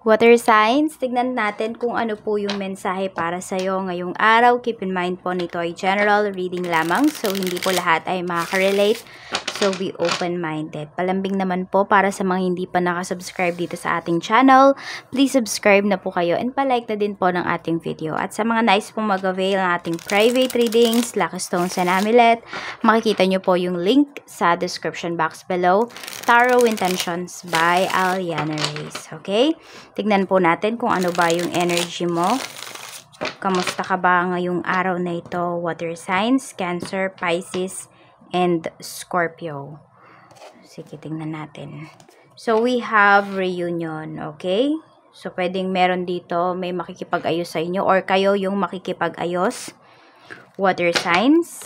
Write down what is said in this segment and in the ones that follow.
Water signs, tignan natin kung ano po yung mensahe para sa'yo ngayong araw. Keep in mind po nito ay general reading lamang. So, hindi po lahat ay makaka-relate. So, be open-minded. Palambing naman po para sa mga hindi pa nakasubscribe dito sa ating channel. Please subscribe na po kayo and palike na din po ng ating video. At sa mga nice pong mag-avail ng ating private readings, Lucky Stones and Amulet, makikita nyo po yung link sa description box below. Tarot Intentions by Aliana Reyes. Okay? Tignan po natin kung ano ba yung energy mo. Kamusta ka ba ngayong araw na ito? Water signs, Cancer, Pisces, and Scorpio. Sige, tingnan natin. So, we have reunion, okay? So, pwedeng meron dito, may makikipag-ayos sa inyo or kayo yung makikipag-ayos. Water signs.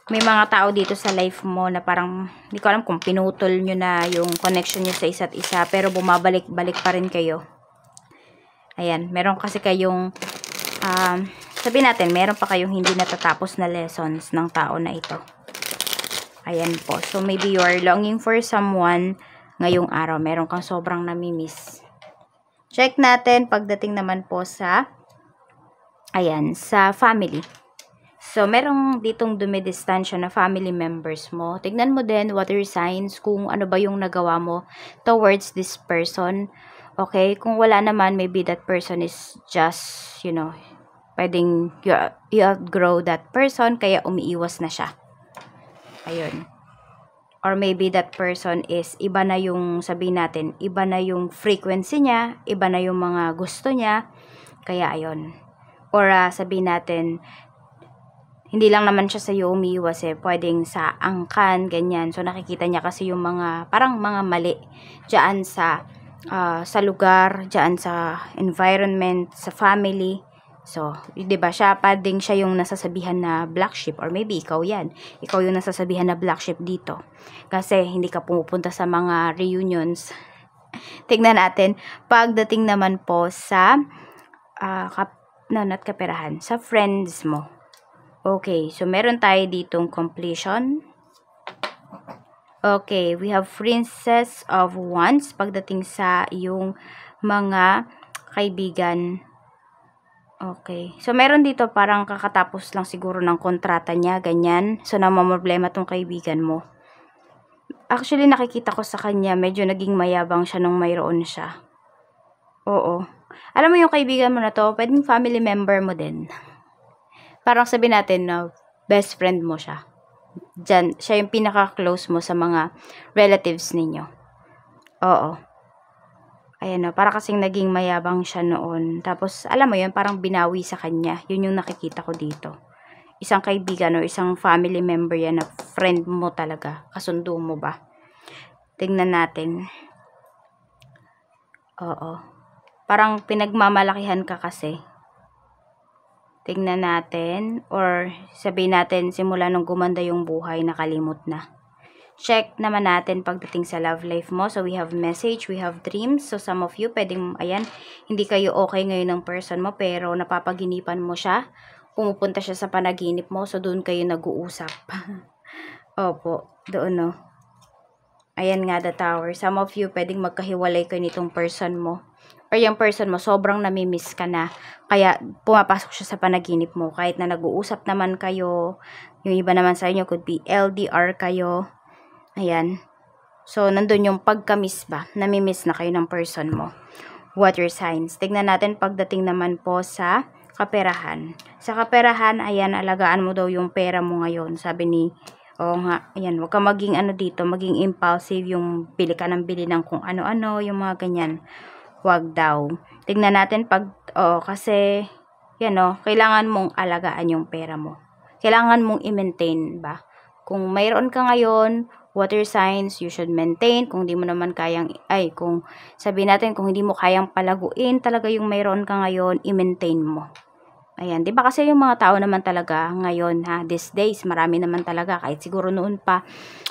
May mga tao dito sa life mo na parang, hindi ko alam kung pinutol nyo na yung connection nyo sa isa't isa, pero bumabalik-balik pa rin kayo. Ayan, meron kasi kayong, sabihin natin, meron pa kayong hindi natatapos na lessons ng tao na ito. Ayan po. So, maybe you are longing for someone ngayong araw. Meron kang sobrang namimiss. Check natin pagdating naman po sa, ayan, sa family. So, merong ditong dumidistansya na family members mo. Tignan mo din, water signs, kung ano ba yung nagawa mo towards this person. Okay? Kung wala naman, maybe that person is just, you know, pwedeng you outgrow that person, kaya umiiwas na siya. Ayun. Or maybe that person is, iba na yung, sabihin natin, iba na yung frequency niya, iba na yung mga gusto niya, kaya ayun. Or sabihin natin, hindi lang naman siya sa'yo umiiwas pwedeng sa angkan, ganyan. So, nakikita niya kasi yung mga, parang mga mali dyan sa lugar, dyan sa environment, sa family. So, 'di ba siya, pwedeng siya yung nasasabihan na black sheep or maybe ikaw 'yan. Ikaw yung nasasabihan na black sheep dito. Kasi hindi ka pumupunta sa mga reunions. Tingnan natin pagdating naman po sa not kaperahan, sa friends mo. Okay, so meron tayo ditong completion. Okay, we have Princess of Wands pagdating sa yung mga kaibigan. Okay. So, meron dito parang kakatapos lang siguro ng kontrata niya, ganyan. So, namamroblema tong kaibigan mo. Actually, nakikita ko sa kanya, medyo naging mayabang siya nung mayroon siya. Oo. Alam mo yung kaibigan mo na to, pwedeng family member mo din. Parang sabihin natin na best friend mo siya. Diyan, siya yung pinaka-close mo sa mga relatives ninyo. Oo. Ayan o, para kasing naging mayabang siya noon. Tapos, alam mo yun, parang binawi sa kanya. Yun yung nakikita ko dito. Isang kaibigan o isang family member yan na friend mo talaga. Kasundo mo ba? Tingnan natin. Oo. Parang pinagmamalakihan ka kasi. Tingnan natin. Or sabihin natin, simula nung gumanda yung buhay, nakalimot na. Check naman natin pagdating sa love life mo. So, we have message, we have dreams. So, some of you, pwedeng, ayan, hindi kayo okay ngayon ng person mo, pero napapaginipan mo siya. Pumupunta siya sa panaginip mo, so doon kayo nag-uusap. Opo, doon no. Ayan nga, the tower. Some of you, pwedeng magkahiwalay kayo nitong person mo. Or yung person mo, sobrang namimiss ka na. Kaya, pumapasok siya sa panaginip mo. Kahit na nag-uusap naman kayo, yung iba naman sa inyo, could be LDR kayo. Ayan. So, nandun yung pagka-miss ba? Namimiss na kayo ng person mo. Water signs. Tignan natin pagdating naman po sa kaperahan. Sa kaperahan, ayan, alagaan mo daw yung pera mo ngayon. Sabi ni, oo nga, ayan, huwag ka maging ano dito, maging impulsive, yung bili ka ng bili ng kung ano-ano, yung mga ganyan. Huwag daw. Tignan natin kasi, yan kailangan mong alagaan yung pera mo. Kailangan mong i-maintain ba? Kung mayroon ka ngayon, water signs, you should maintain. Kung di mo naman kayang, kung sabihin natin, kung hindi mo kayang palaguin talaga yung mayroon ka ngayon, i-maintain mo. Ayan, di ba kasi yung mga tao naman talaga ngayon, these days, marami naman talaga, kahit siguro noon pa,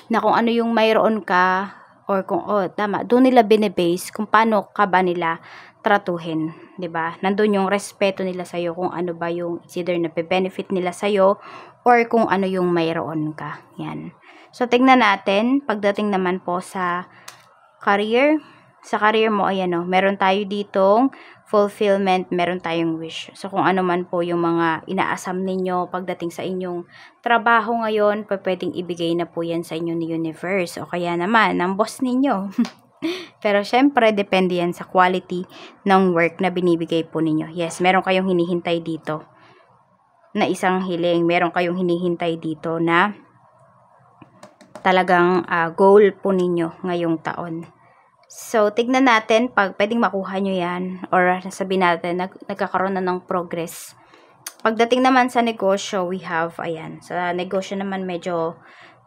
na kung ano yung mayroon ka, or kung, tama, doon nila binibase kung paano ka ba nila tratuhin, di ba? Nandun yung respeto nila sa'yo, kung ano ba yung, it's either na benefit nila sa'yo, or kung ano yung mayroon ka. Yan. So, tingnan natin, pagdating naman po sa career, Sa career mo, ayan o, meron tayo ditong fulfillment, meron tayong wish. So, kung ano man po yung mga inaasam ninyo pagdating sa inyong trabaho ngayon, pwedeng ibigay na po yan sa inyo ni universe. O kaya naman, ng boss ninyo. Pero, syempre, depende yan sa quality ng work na binibigay po ninyo. Yes, meron kayong hinihintay dito na isang hiling. Meron kayong hinihintay dito na talagang goal po ninyo ngayong taon. So, tignan natin pag pwedeng makuha nyo yan or sabihin natin nagkakaroon na ng progress. Pagdating naman sa negosyo, we have, ayan, sa negosyo naman medyo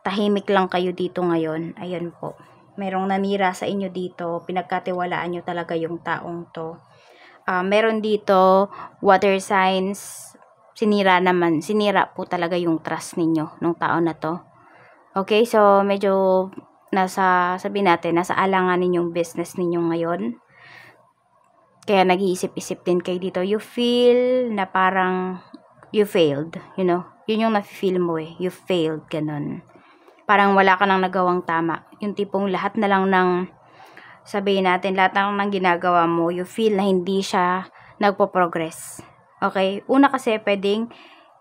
tahimik lang kayo dito ngayon. Ayan po. Merong namira sa inyo dito, pinagkatiwalaan nyo talaga yung taong to. Meron dito, water signs, sinira po talaga yung trust ninyo nung tao na to. Okay, so medyo sabihin natin, nasa alanganin yung business ninyo ngayon. Kaya nag-iisip-isip din kayo dito. You feel na parang you failed, you know. Yun yung nafe-feel mo eh. You failed, ganun. Parang wala ka nang nagawang tama. Yung tipong lahat na lang ng, sabihin natin, lahat na lang ng ginagawa mo, you feel na hindi siya nagpo-progress. Okay? Una kasi pwedeng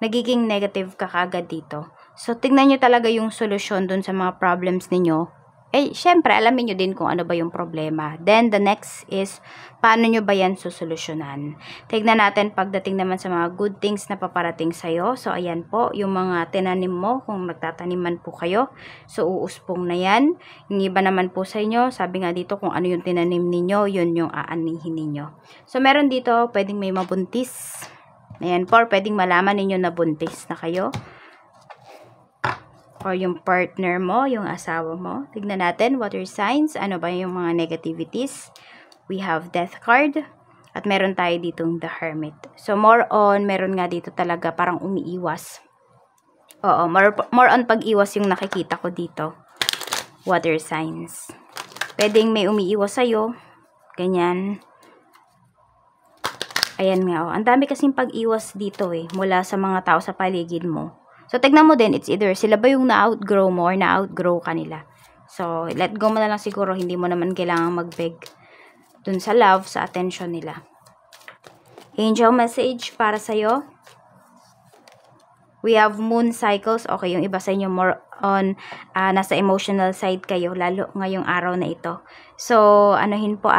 nagiging negative ka kagad dito. So, tignan nyo talaga yung solusyon dun sa mga problems ninyo. Syempre, alamin nyo din kung ano ba yung problema. Then, the next is, paano nyo ba yan susolusyonan? Tignan natin pagdating naman sa mga good things na paparating sa'yo. So, ayan po, yung mga tinanim mo, kung magtataniman po kayo. So, uuspong na yan. Yung iba naman po sa inyo, sabi nga dito, kung ano yung tinanim ninyo, yun yung aanihin ninyo. So, meron dito, pwedeng may mabuntis. Ayan po, pwedeng malaman ninyo na buntis na kayo. O yung partner mo, yung asawa mo. Tignan natin, water signs, ano ba yung mga negativities. We have death card. At meron tayo ditong the hermit. So, more on, meron nga dito talaga parang umiiwas. Oo, more on pag-iwas yung nakikita ko dito. Water signs. Pwedeng may umiiwas sa'yo. Ganyan. Ayan nga, oh. Ang dami kasing pag-iwas dito eh, mula sa mga tao sa paligid mo. So, tignan mo din, it's either sila ba yung na-outgrow mo or na-outgrow ka nila. So, let go mo na lang siguro, hindi mo naman kailangang mag-beg dun sa love, sa attention nila. Angel message para sa'yo. We have moon cycles. Okay, yung iba sa inyo more on nasa emotional side kayo, lalo ngayong araw na ito. So, anuhin po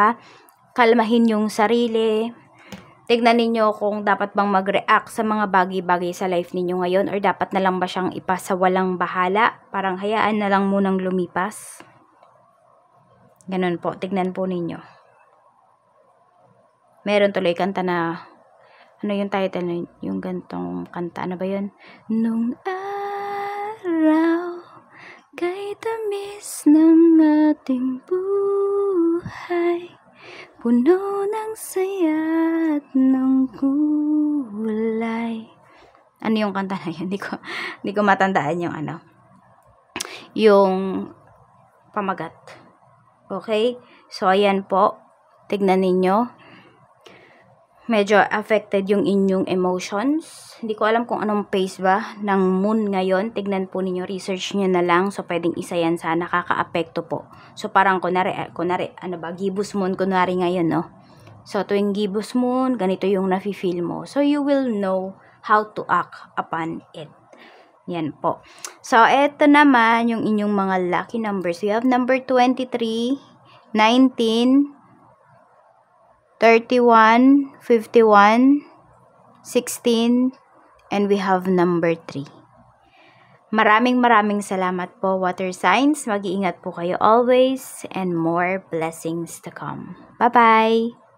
kalmahin yung sarili. Tignan ninyo kung dapat bang mag-react sa mga bagay-bagay sa life ninyo ngayon or dapat na lang ba siyang ipasa walang bahala. Parang hayaan na lang munang lumipas. Ganun po. Tignan po ninyo. Meron tuloy kanta na, ano yung title? Yung gantong kanta. Ano ba yun? Nung araw kay tamis ng ating buhay, puno ng saya at ng kulay. Ano yung kanta na yun? Hindi ko matandaan yung ano. Yung pamagat. Okay? So, ayan po. Tignan ninyo. Medyo affected yung inyong emotions. Hindi ko alam kung anong phase ba ng moon ngayon. Tignan po ninyo, research nyo na lang. So, pwedeng isa yan sa nakaka-apekto po. So, parang kunwari, ano ba, gibbous moon, kunwari ngayon, no? So, tuwing gibbous moon, ganito yung nafe-feel mo. So, you will know how to act upon it. Yan po. So, eto naman yung inyong mga lucky numbers. We have number 23, 19, 31, 51, 16, and we have number 3. Maraming salamat po, water signs. Mag-iingat po kayo always and more blessings to come. Bye-bye!